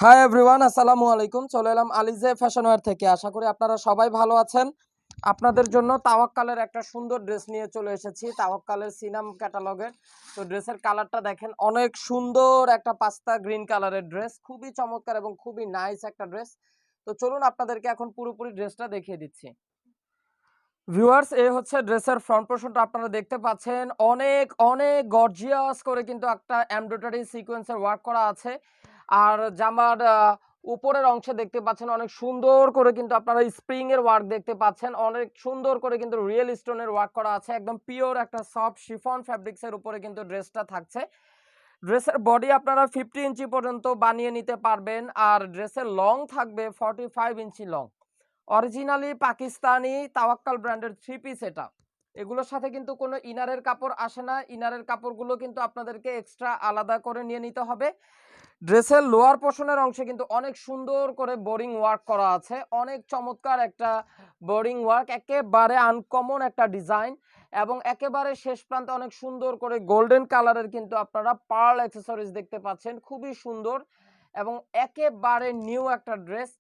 Hi everyone, আসসালামু আলাইকুম। চলে এলাম আলিজে ফ্যাশন ওয়্যার থেকে। আশা করি আপনারা সবাই ভালো আছেন। আপনাদের জন্য তাওয়াক্কালের একটা সুন্দর ড্রেস নিয়ে চলে এসেছি, তাওয়াক্কালের সিনাম ক্যাটালগের। তো ড্রেসের কালারটা দেখেন, অনেক সুন্দর একটা পাস্তা গ্রিন কালারের ড্রেস, খুবই চমৎকার এবং খুবই নাইস একটা ড্রেস। তো চলুন আপনাদেরকে এখন পুরোপুরি ড্রেসটা দেখিয়ে দিচ্ছি। ভিউয়ার্স, এই হচ্ছে ড্রেসের ফ্রন্ট পোরশনটা আপনারা দেখতে পাচ্ছেন। অনেক অনেক গর্জিয়াস করে কিন্তু একটা এমব্রয়ডারি সিকোয়েন্সের ওয়ার্ক করা আছে। আর জামার উপরের অংশে দেখতে পাচ্ছেন অনেক সুন্দর করে কিন্তু আপনারা স্প্রিং এর ওয়ার্ক দেখতে পাচ্ছেন। অনেক সুন্দর করে কিন্তু রিয়েল স্টোনের ওয়ার্ক করা আছে। একদম পিওর একটা সফট শিফন ফ্যাব্রিক্স এর উপরে কিন্তু ড্রেসটা থাকছে। ড্রেসের বডি আপনারা 50 ইঞ্চি পর্যন্ত বানিয়ে নিতে পারবেন। আর ড্রেসের লং থাকবে 45 ইঞ্চি লং। অরিজিনালি পাকিস্তানি তাওয়াক্কাল ব্র্যান্ডের থ্রি পিস এটা। এগুলোর সাথে কিন্তু কোনো ইনারের কাপড় আসে না। ইনারের কাপড়গুলো কিন্তু আপনাদেরকে এক্সট্রা আলাদা করে নিয়ে নিতে হবে। ড্রেসের লোয়ার পোর্শনের অংশে কিন্তু অনেক সুন্দর করে বোরিং ওয়ার্ক করা আছে। অনেক চমৎকার একটা বোরিং ওয়ার্ক, একেবারে আনকমন একটা ডিজাইন এবং একেবারে শেষ প্রান্তে অনেক সুন্দর করে গোল্ডেন কালারের কিন্তু আপনারা পার্ল অ্যাক্সেসরিজ দেখতে পাচ্ছেন। খুবই সুন্দর এবং একেবারে নিউ একটা ড্রেস।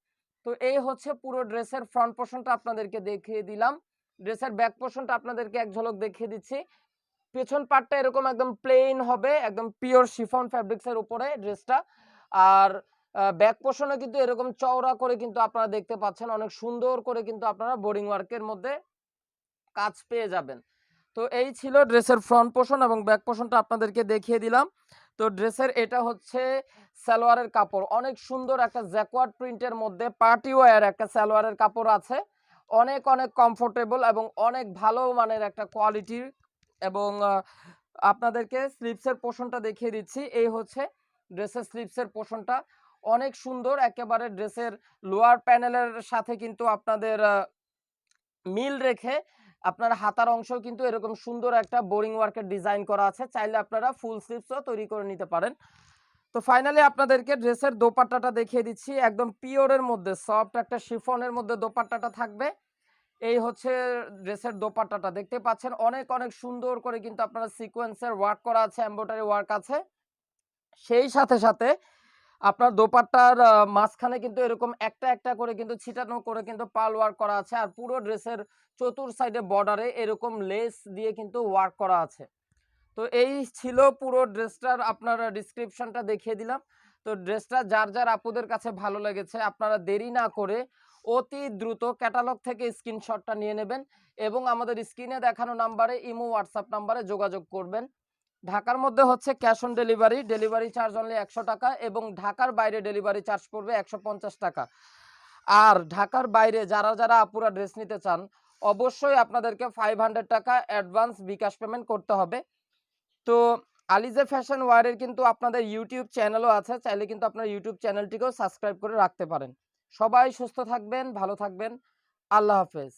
তো এই হচ্ছে পুরো ড্রেসের ফ্রন্ট পোর্শনটা আপনাদেরকে দেখিয়ে দিলাম। ড্রেসের ব্যাক পোর্শনটা আপনাদেরকে এক ঝলক দেখিয়ে দিচ্ছি। পেছন পার্টটা এরকম একদম প্লেন হবে, একদম পিওর শিফন ফ্যাব্রিক্স এর উপরে ড্রেসটা। আর ব্যাক পোর্শনে কিন্তু এরকম চওড়া করে কিন্তু আপনারা দেখতে পাচ্ছেন, অনেক সুন্দর করে কিন্তু আপনারা বোরিং ওয়ার্কের মধ্যে কাজ পেয়ে যাবেন। তো এই ছিল ড্রেসের ফ্রন্ট পোর্শন এবং ব্যাক পোর্শনটা আপনাদেরকে দেখিয়ে দিলাম। তো ড্রেসের এটা হচ্ছে সালোয়ারের কাপড়, অনেক সুন্দর একটা জ্যাকওয়ার্ড প্রিন্টের মধ্যে পার্টি ওয়্যার একটা সালোয়ারের কাপড় আছে। অনেক অনেক কমফোর্টেবল এবং অনেক ভালো মানের একটা কোয়ালিটির। এবং আপনাদেরকে স্লিভসের পোর্শনটা দেখিয়ে দিচ্ছি। এই হচ্ছে ড্রেসের স্লিভসের পোর্শনটা, অনেক সুন্দর। একেবারে ড্রেসের লোয়ার প্যানেলের সাথে কিন্তু আপনাদের মিল রেখে আপনার হাতার অংশ কিন্তু এরকম সুন্দর একটা বোরিং ওয়ার্কের ডিজাইন করা আছে। চাইলে আপনারা ফুল স্লিভসও তৈরি করে নিতে পারেন। তো ফাইনালি আপনাদেরকে ড্রেসের দোপাট্টাটা দেখিয়ে দিচ্ছি। একদম পিওরের মধ্যে সফট একটা শিফনের মধ্যে দোপাট্টাটা থাকবে। এই হচ্ছে ড্রেসের দোপাট্টাটা, দেখতে পাচ্ছেন অনেক অনেক সুন্দর করে কিন্তু আপনারা সিকোয়েন্সের ওয়ার্ক করা আছে, এমব্রয়ডারি ওয়ার্ক আছে। সেই সাথে সাথে আপনার দোপাট্টার মাঝখানে কিন্তু এরকম একটা একটা করে কিন্তু ছিটানো করে কিন্তু পাল ওয়ার্ক করা আছে। আর পুরো ড্রেসের চতুর সাইডে বর্ডারে এরকম লেস দিয়ে কিন্তু ওয়ার্ক করা আছে। তো এই ছিল পুরো ড্রেসটার আপনার ডিসক্রিপশনটা দেখিয়ে দিলাম। তো ড্রেসটা যার যার আপুদের কাছে ভালো লেগেছে আপনারা দেরি না করে অতি দ্রুত ক্যাটালগ থেকে স্ক্রিনশটটা নিয়ে নেবেন এবং আমাদের স্ক্রিনে দেখানো নাম্বারে ইমো হোয়াটসঅ্যাপ নাম্বারে যোগাযোগ করবেন। ঢাকার মধ্যে হচ্ছে cash on delivery, delivery charge only 100 টাকা এবং ঢাকার বাইরে ডেলিভারি চার্জ পড়বে 150 টাকা। আর ঢাকার বাইরে যারা যারা আপুরা ড্রেস নিতে চান অবশ্যই আপনাদেরকে 500 টাকা অ্যাডভান্স বিকাশ পেমেন্ট করতে হবে। তো আলিজে ফ্যাশন ওয়্যারের কিন্তু আপনাদের ইউটিউব চ্যানেলও আছে, চাইলে কিন্তু আপনার ইউটিউব চ্যানেলটিকেও সাবস্ক্রাইব করে রাখতে পারেন। সবাই সুস্থ থাকবেন, ভালো থাকবেন। আল্লাহ হাফেজ।